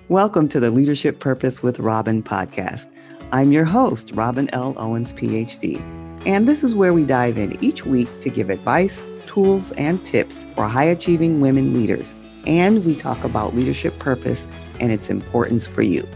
Welcome to the Leadership Purpose with Robin podcast. I'm your host, Robin L. Owens, Ph.D. And this is where we dive in each week to give advice, tools, and tips for high-achieving women leaders. And we talk about leadership purpose and its importance for you.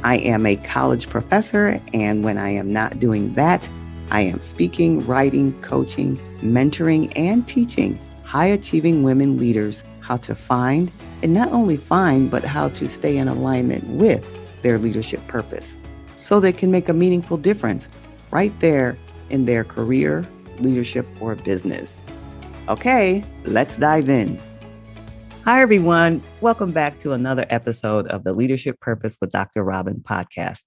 I am a college professor, and when I am not doing that, I am speaking, writing, coaching, mentoring, and teaching high-achieving women leaders how to find, and not only find, but how to stay in alignment with their leadership purpose so they can make a meaningful difference right there in their career, leadership, or business. Okay, let's dive in. Hi, everyone. Welcome back to another episode of the Leadership Purpose with Dr. Robin podcast.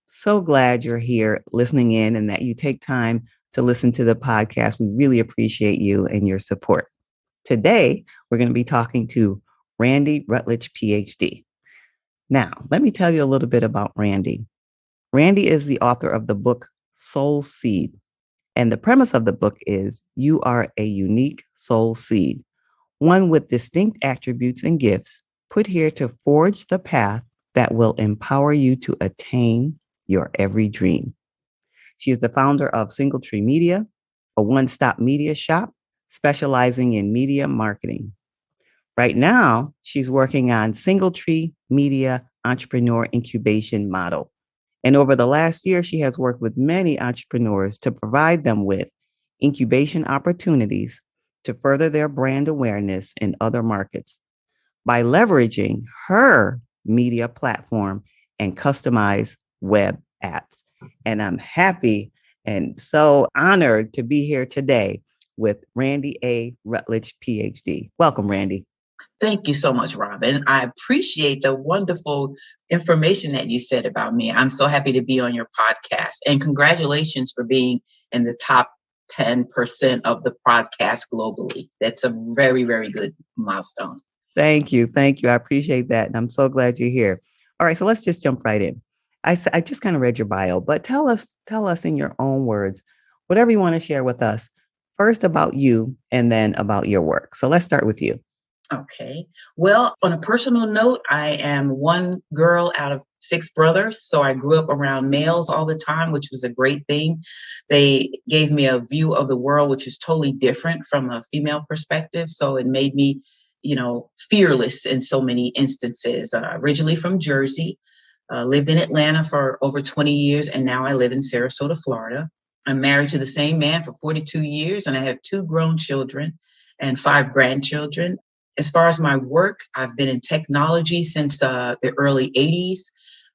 So glad you're here listening in and that you take time to listen to the podcast. We really appreciate you and your support. Today, we're going to be talking to Randy Rutledge, Ph.D. Now, let me tell you a little bit about Randy. Randy is the author of the book Soul Seed. And the premise of the book is you are a unique soul seed, one with distinct attributes and gifts put here to forge the path that will empower you to attain your every dream. She is the founder of Singletree Media, a one-stop media shop specializing in media marketing. Right now, she's working on Singletree Media Entrepreneur Incubation Model. And over the last year, she has worked with many entrepreneurs to provide them with incubation opportunities to further their brand awareness in other markets by leveraging her media platform and customized web apps. And I'm happy and so honored to be here today with Randy A. Rutledge, Ph.D. Welcome, Randy. Thank you so much, Robin. I appreciate the wonderful information that you said about me. I'm so happy to be on your podcast. And congratulations for being in the top 10% of the podcast globally. That's a very, very good milestone. Thank you. Thank you. I appreciate that. And I'm so glad you're here. All right, so let's just jump right in. I just kind of read your bio, but tell us in your own words, whatever you want to share with us, first about you and then about your work. So let's start with you. Okay. Well, on a personal note, I am one girl out of 6 brothers. So I grew up around males all the time, which was a great thing. They gave me a view of the world, which is totally different from a female perspective. So it made me, fearless in so many instances. Originally from Jersey, lived in Atlanta for over 20 years, and now I live in Sarasota, Florida. I'm married to the same man for 42 years, and I have 2 grown children and 5 grandchildren. As far as my work, I've been in technology since the early 80s.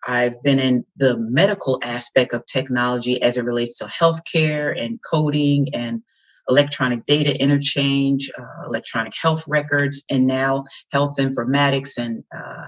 I've been in the medical aspect of technology as it relates to healthcare and coding and electronic data interchange, electronic health records, and now health informatics and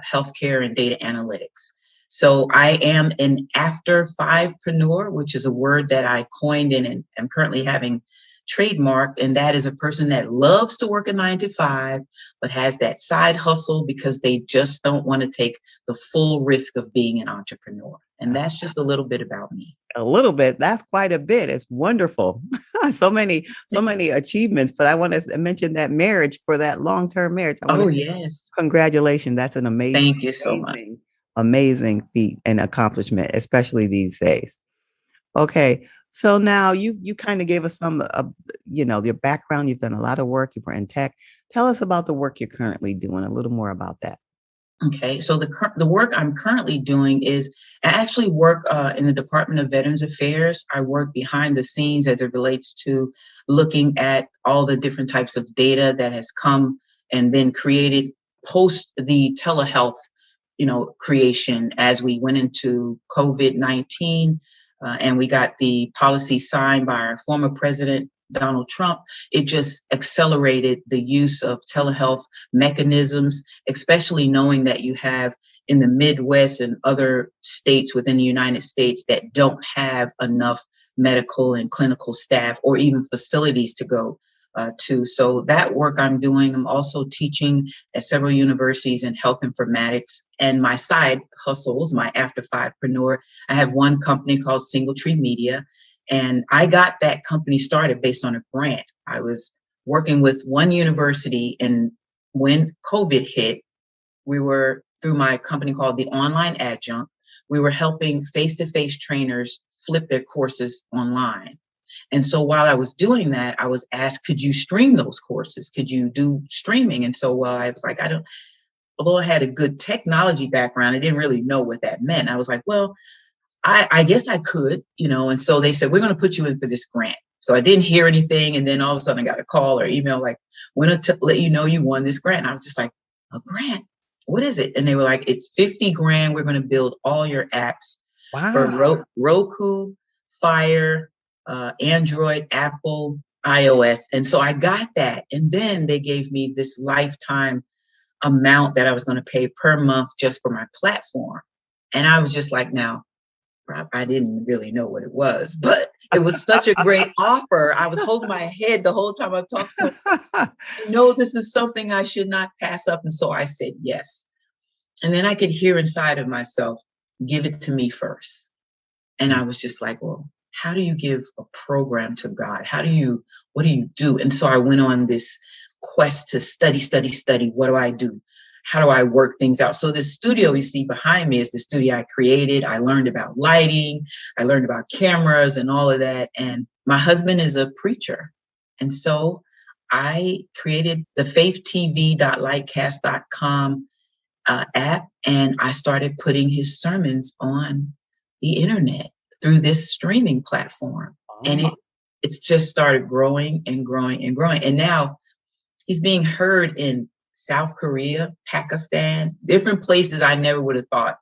healthcare and data analytics. So I am an After5preneur, which is a word that I coined and am currently having trademarked, and that is a person that loves to work a 9 to 5, but has that side hustle because they just don't want to take the full risk of being an entrepreneur. And that's just a little bit about me. A little bit. That's quite a bit. It's wonderful. so many achievements. But I want to mention that marriage, for that long-term marriage. Yes. Congratulations. That's an amazing. Thank you so much. Amazing feat and accomplishment, especially these days. Okay. So now you kind of gave us some of, your background. You've done a lot of work. You were in tech. Tell us about the work you're currently doing, a little more about that. Okay, so the work I'm currently doing is I actually work in the Department of Veterans Affairs. I work behind the scenes as it relates to looking at all the different types of data that has come and been created post the telehealth, creation as we went into COVID-19 and we got the policy signed by our former president, Donald Trump. It just accelerated the use of telehealth mechanisms, especially knowing that you have in the Midwest and other states within the United States that don't have enough medical and clinical staff or even facilities to go to. So that work I'm doing, I'm also teaching at several universities in health informatics, and my side hustles, my After5preneur. I have one company called Singletree Media. And I got that company started based on a grant. I was working with one university, and when COVID hit, we were through my company called the Online Adjunct. We were helping face-to-face trainers flip their courses online. And so while I was doing that, I was asked, could you stream those courses? Could you do streaming? And so I was like, although I had a good technology background, I didn't really know what that meant. I was like, well, I guess I could, and so they said, we're going to put you in for this grant. So I didn't hear anything. And then all of a sudden I got a call or email, like, we're going to let you know you won this grant. And I was just like, a grant? What is it? And they were like, it's 50 grand. We're going to build all your apps for Roku, Fire, Android, Apple, iOS. And so I got that. And then they gave me this lifetime amount that I was going to pay per month just for my platform. And I was just like, now, I didn't really know what it was, but it was such a great offer. I was holding my head the whole time I talked to him. No, this is something I should not pass up. And so I said yes. And then I could hear inside of myself, give it to me first. And I was just like, well, how do you give a program to God? What do you do? And so I went on this quest to study. What do I do? How do I work things out? So this studio you see behind me is the studio I created. I learned about lighting. I learned about cameras and all of that. And my husband is a preacher. And so I created the faithtv.lightcast.com app, and I started putting his sermons on the internet through this streaming platform. And it's just started growing and growing and growing. And now he's being heard in South Korea, Pakistan, different places I never would have thought,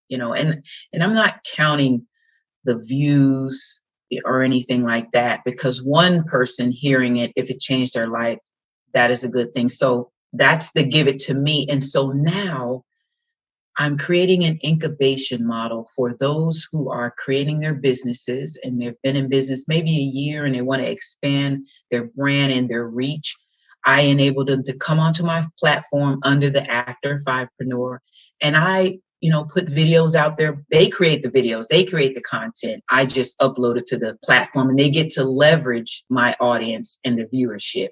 and I'm not counting the views or anything like that, because one person hearing it, if it changed their life, that is a good thing. So that's the give it to me. And so now I'm creating an incubation model for those who are creating their businesses and they've been in business maybe a year and they want to expand their brand and their reach. I enable them to come onto my platform under the After5preneur, and I, put videos out there. They create the videos, they create the content. I just upload it to the platform, and they get to leverage my audience and the viewership.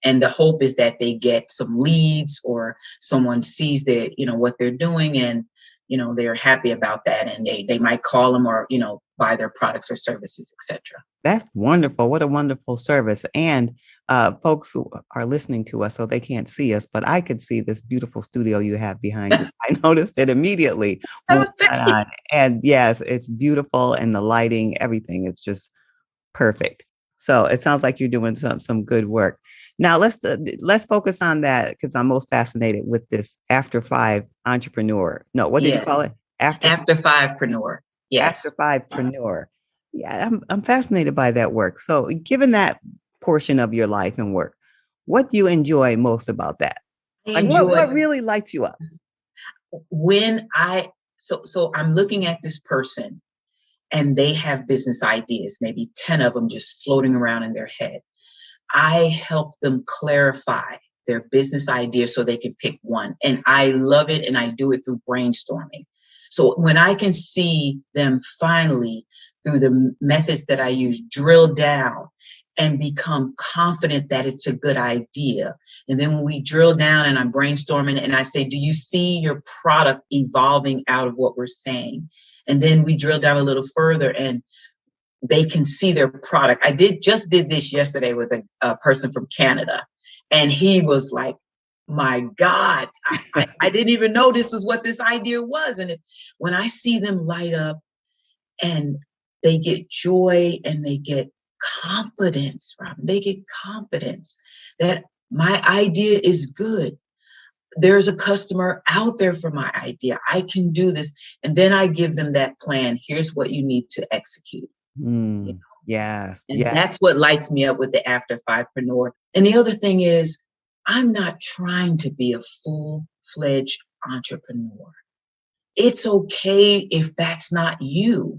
And the hope is that they get some leads, or someone sees that, what they're doing, and, they're happy about that, and they might call them or, buy their products or services, etc. That's wonderful. What a wonderful service. And folks who are listening to us, so they can't see us, but I could see this beautiful studio you have behind you. I noticed it immediately. And yes, it's beautiful, and the lighting, everything, it's just perfect. So it sounds like you're doing some good work. Now let's focus on that, because I'm most fascinated with this After5 entrepreneur. No, what did you call it? After5preneur. Yes. After5preneur. Yeah, I'm fascinated by that work. So given that portion of your life and work, what do you enjoy most about that? What really lights you up? When so I'm looking at this person and they have business ideas, maybe 10 of them just floating around in their head. I help them clarify their business idea so they can pick one. And I love it. And I do it through brainstorming. So when I can see them finally, through the methods that I use, drill down and become confident that it's a good idea. And then when we drill down and I'm brainstorming and I say, do you see your product evolving out of what we're saying? And then we drill down a little further and they can see their product. I just did this yesterday with a person from Canada, and he was like, my God, I didn't even know this was what this idea was. And when I see them light up and they get joy and they get confidence, Robin, they get confidence that my idea is good. There's a customer out there for my idea. I can do this. And then I give them that plan. Here's what you need to execute. Yes. And that's what lights me up with the After5preneur. And the other thing is, I'm not trying to be a full-fledged entrepreneur. It's okay if that's not you.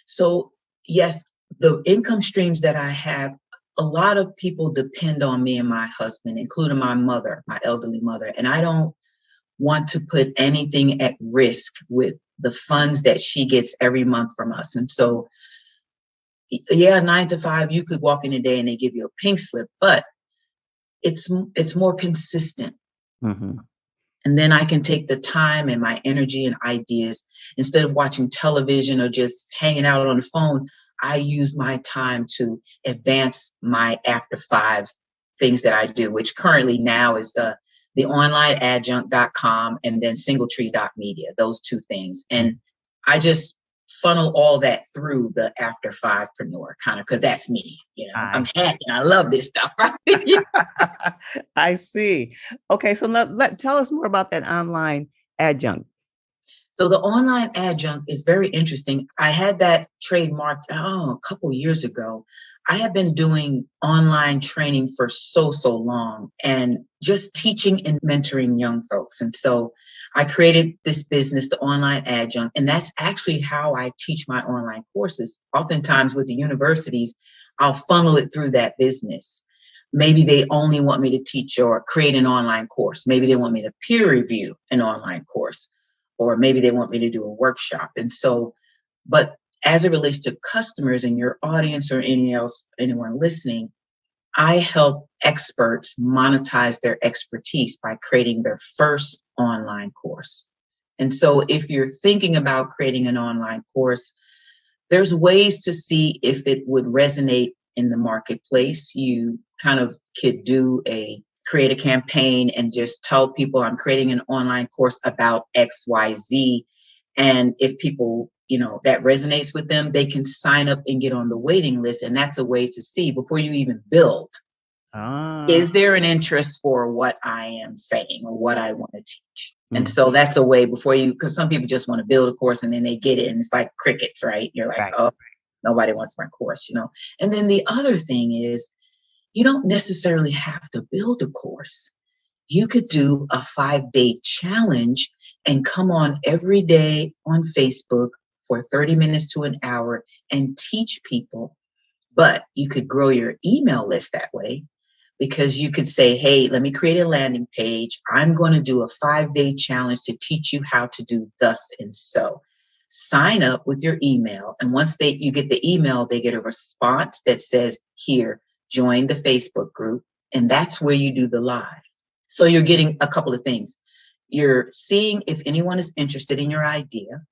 So yes, the income streams that I have, a lot of people depend on me and my husband, including my mother, my elderly mother. And I don't want to put anything at risk with the funds that she gets every month from us. And so, 9 to 5, you could walk in a day and they give you a pink slip, but it's more consistent. Mm-hmm. And then I can take the time and my energy and ideas, instead of watching television or just hanging out on the phone, I use my time to advance my after five things that I do, which currently now is the online adjunct.com and then singletree.media, those two things. And I just funnel all that through the After5preneur kind of, because that's me, I'm hacking. I love this stuff. I see. Okay, so tell us more about that online adjunct. So the online adjunct is very interesting. I had that trademarked a couple years ago. I have been doing online training for so long and just teaching and mentoring young folks. And so I created this business, the online adjunct, and that's actually how I teach my online courses. Oftentimes with the universities, I'll funnel it through that business. Maybe they only want me to teach or create an online course. Maybe they want me to peer review an online course, or maybe they want me to do a workshop. And so, but as it relates to customers and your audience or anyone listening, I help experts monetize their expertise by creating their first online course. And so if you're thinking about creating an online course, there's ways to see if it would resonate in the marketplace. You kind of could create a campaign and just tell people I'm creating an online course about XYZ. And if people, that resonates with them, they can sign up and get on the waiting list. And that's a way to see before you even build. Is there an interest for what I am saying or what I want to teach? And so that's a way because some people just want to build a course and then they get it and it's like crickets, right? You're like, right. Oh, nobody wants my course, And then the other thing is, you don't necessarily have to build a course. You could do a 5-day challenge and come on every day on Facebook for 30 minutes to an hour and teach people. But you could grow your email list that way, because you could say, hey, let me create a landing page. I'm going to do a 5-day challenge to teach you how to do thus and so. Sign up with your email. And once you get the email, they get a response that says, here, join the Facebook group. And that's where you do the live. So you're getting a couple of things. You're seeing if anyone is interested in your idea.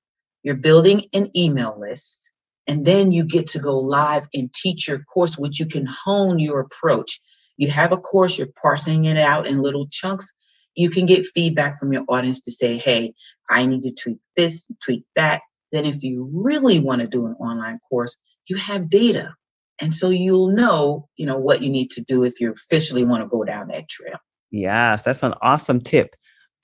You're building an email list. And then you get to go live and teach your course, which you can hone your approach. You have a course, you're parsing it out in little chunks. You can get feedback from your audience to say, hey, I need to tweak this, tweak that. Then if you really want to do an online course, you have data. And so you'll know, what you need to do if you officially want to go down that trail. Yes, that's an awesome tip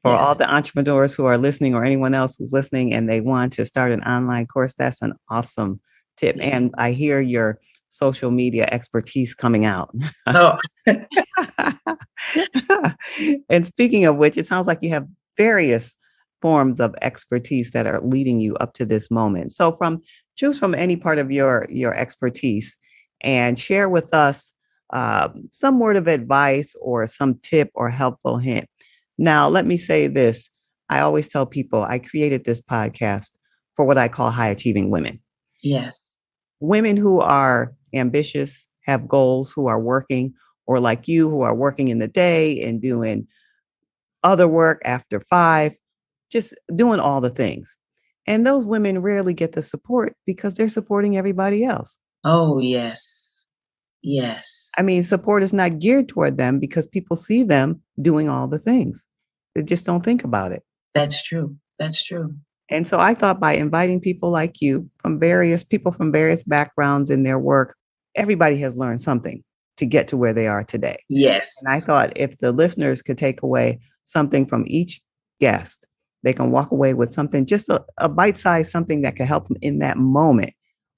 for all the entrepreneurs who are listening or anyone else who's listening and they want to start an online course. That's an awesome tip. Yeah. And I hear your social media expertise coming out. Oh. And speaking of which, it sounds like you have various forms of expertise that are leading you up to this moment. So choose from any part of your expertise and share with us some word of advice or some tip or helpful hint. Now, let me say this. I always tell people I created this podcast for what I call high achieving women. Yes. Women who are ambitious, have goals, who are working, or like you, who are working in the day and doing other work after 5, just doing all the things. And those women rarely get the support because they're supporting everybody else. Oh, yes. Yes. I mean, support is not geared toward them because people see them doing all the things. They just don't think about it. That's true. That's true. And so I thought by inviting people like you from various backgrounds in their work, everybody has learned something to get to where they are today. Yes. And I thought if the listeners could take away something from each guest, they can walk away with something, just a bite-sized something that could help them in that moment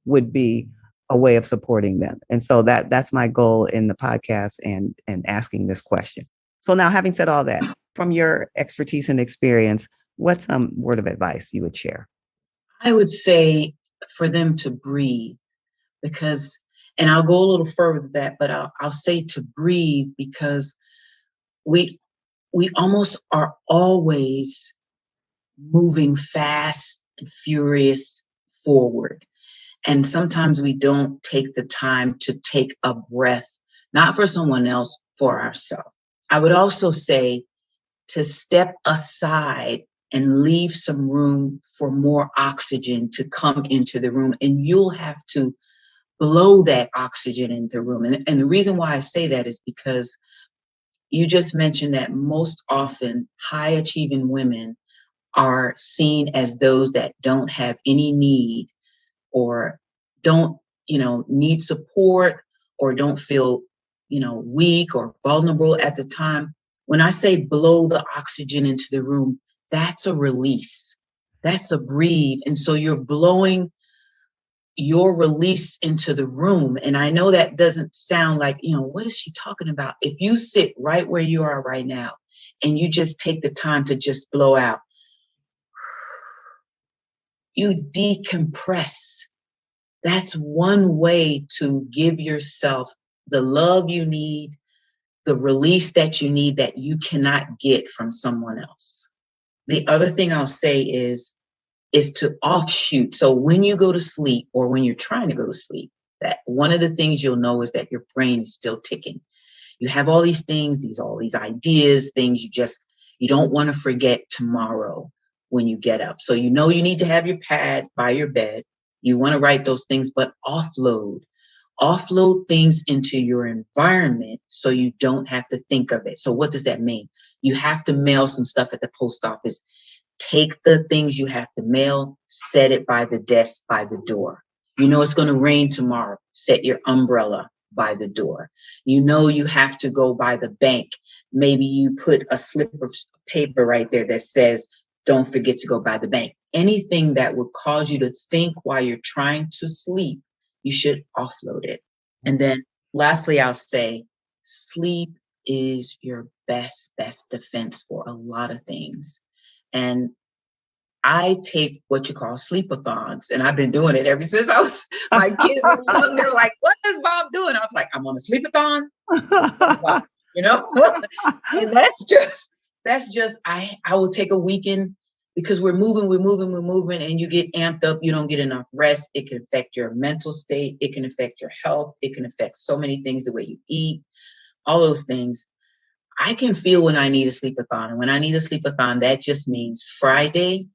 would be a way of supporting them. And so that's my goal in the podcast and asking this question. So now, having said all that, from your expertise and experience, what's some word of advice you would share? I would say for them to breathe, and I'll go a little further with that, but I'll say to breathe because we almost are always moving fast and furious forward. And sometimes we don't take the time to take a breath, not for someone else, for ourselves. I would also say to step aside and leave some room for more oxygen to come into the room. And you'll have to blow that oxygen into the room. And the reason why I say that is because you just mentioned that most often high achieving women are seen as those that don't have any need or don't, need support or don't feel, weak or vulnerable at the time. When I say blow the oxygen into the room, that's a release. That's a breathe. And so you're blowing your release into the room. And I know that doesn't sound like, what is she talking about? If you sit right where you are right now and you just take the time to just blow out, you decompress. That's one way to give yourself the love you need, the release that you need that you cannot get from someone else. The other thing I'll say is to offshoot. So when you go to sleep or when you're trying to go to sleep, that one of the things you'll know is that your brain is still ticking. You have all these things, all these ideas, things you don't want to forget tomorrow when you get up. So you need to have your pad by your bed. You want to write those things, but offload things into your environment so you don't have to think of it. So what does that mean? You have to mail some stuff at the post office. Take the things you have to mail, set it by the desk, by the door. It's going to rain tomorrow. Set your umbrella by the door. You have to go by the bank. Maybe you put a slip of paper right there that says, don't forget to go by the bank. Anything that would cause you to think while you're trying to sleep, you should offload it. And then lastly, I'll say sleep is your best defense for a lot of things. And I take what you call sleepathons, and I've been doing it ever since my kids were young. They're like, what is Bob doing? I was like, I'm on a sleepathon, and that's just, I will take a weekend because we're moving, and you get amped up. You don't get enough rest. It can affect your mental state. It can affect your health. It can affect so many things, the way you eat, all those things. I can feel when I need a sleepathon. And when I need a sleepathon, that just means Friday,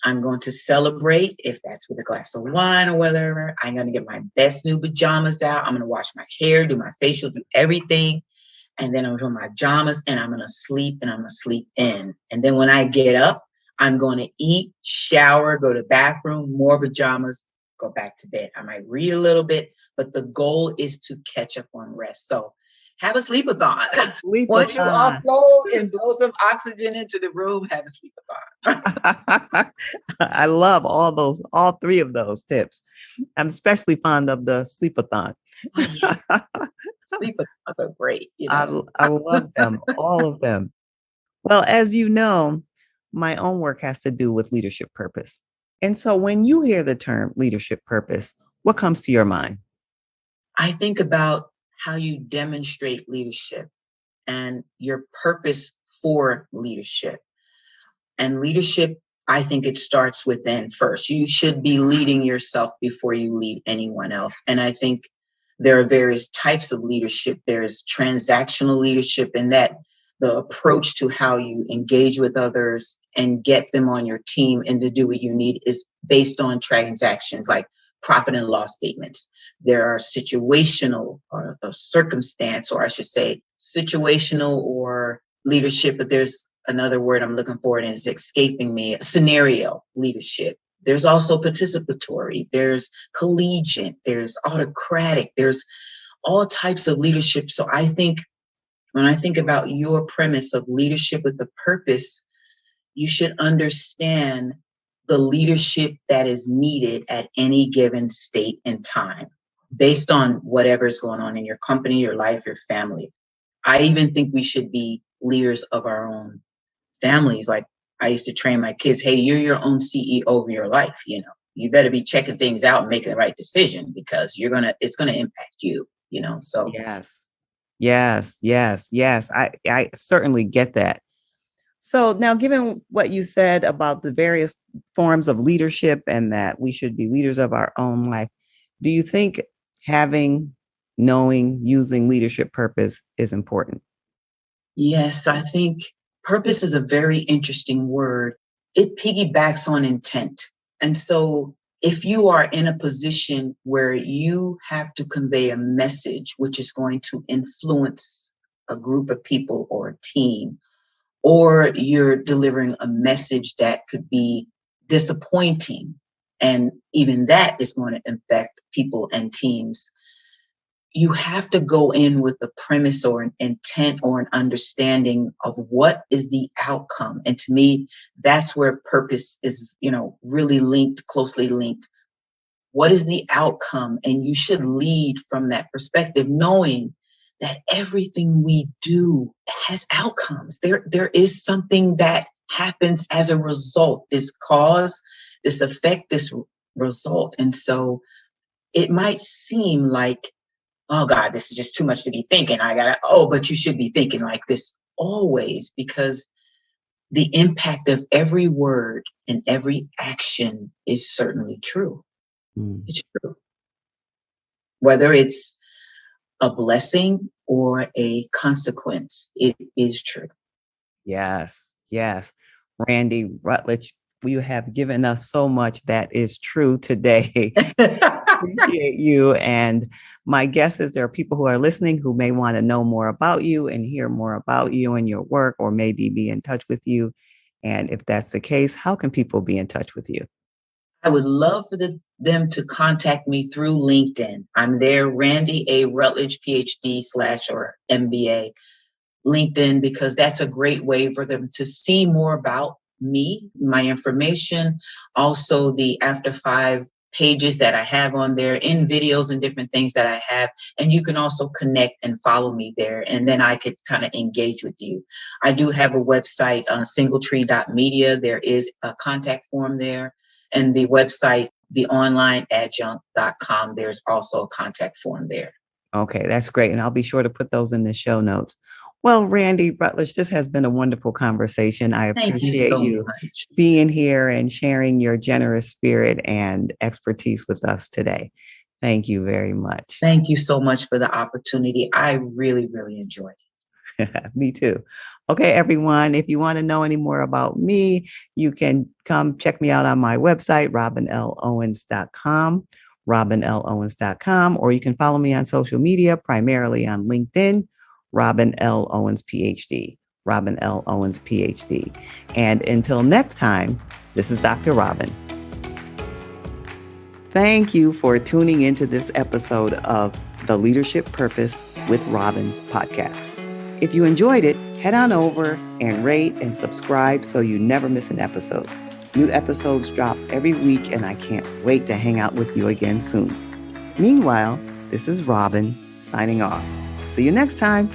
I'm going to celebrate, if that's with a glass of wine or whatever. I'm going to get my best new pajamas out. I'm going to wash my hair, do my facial, do everything. And then I'm going to put my pajamas and I'm going to sleep and I'm going to sleep in. And then when I get up, I'm going to eat, shower, go to the bathroom, more pajamas, go back to bed. I might read a little bit, but the goal is to catch up on rest. So have a sleethon. Once you offload and blow some oxygen into the room, have a sleepathon. I love all three of those tips. I'm especially fond of the sleepathon. Sleepathons are great. I love them, all of them. Well, as you know, my own work has to do with leadership purpose. And so when you hear the term leadership purpose, what comes to your mind? I think about how you demonstrate leadership and your purpose for leadership. And leadership, I think it starts within first. You should be leading yourself before you lead anyone else. And I think there are various types of leadership. There's transactional leadership, and that the approach to how you engage with others and get them on your team and to do what you need is based on transactions like profit and loss statements. There are situational or circumstance, or I should say situational or leadership, but there's another word I'm looking for and it's escaping me, scenario leadership. There's also participatory, there's collegiate, there's autocratic, there's all types of leadership. So I think when I think about your premise of leadership with a purpose, you should understand the leadership that is needed at any given state and time, based on whatever's going on in your company, your life, your family. I even think we should be leaders of our own families. Like I used to train my kids, hey, you're your own CEO of your life. You better be checking things out and making the right decision because it's gonna impact you. So yes. I certainly get that. So now, given what you said about the various forms of leadership and that we should be leaders of our own life, do you think knowing, using leadership purpose is important? Yes, I think Purpose is a very interesting word. It piggybacks on intent. And so if you are in a position where you have to convey a message which is going to influence a group of people or a team, or you're delivering a message that could be disappointing, and even that is going to affect people and teams, you have to go in with a premise or an intent or an understanding of what is the outcome. And to me, that's where purpose is, really linked, closely linked. What is the outcome? And you should lead from that perspective, knowing that everything we do has outcomes. There is something that happens as a result, this cause, this effect, this result. And so it might seem like, oh God, this is just too much to be thinking. But you should be thinking like this always, because the impact of every word and every action is certainly true. It's true. Whether it's a blessing or a consequence, it is true. Yes. Randy Rutledge, you have given us so much that is true today. Appreciate you. And my guess is there are people who are listening who may want to know more about you and hear more about you and your work, or maybe be in touch with you. And if that's the case, how can people be in touch with you? I would love for them to contact me through LinkedIn. I'm there, Randy A. Rutledge, Ph.D. / or MBA, LinkedIn, because that's a great way for them to see more about me, my information, also the After5 pages that I have on there, in videos and different things that I have. And you can also connect and follow me there. And then I could kind of engage with you. I do have a website on singletree.media. There is a contact form there. And the website, the online adjunct.com, there's also a contact form there. Okay, that's great. And I'll be sure to put those in the show notes. Well, Randy Rutledge, this has been a wonderful conversation. I appreciate you being here and sharing your generous spirit and expertise with us today. Thank you very much. Thank you so much for the opportunity. I really, really enjoyed it. Me too. Okay, everyone, if you want to know any more about me, you can come check me out on my website, robinlowens.com, or you can follow me on social media, primarily on LinkedIn, Robin L. Owens, Ph.D. Robin L. Owens, Ph.D. And until next time, this is Dr. Robin. Thank you for tuning into this episode of the Leadership Purpose with Robin podcast. If you enjoyed it, head on over and rate and subscribe so you never miss an episode. New episodes drop every week, and I can't wait to hang out with you again soon. Meanwhile, this is Robin signing off. See you next time.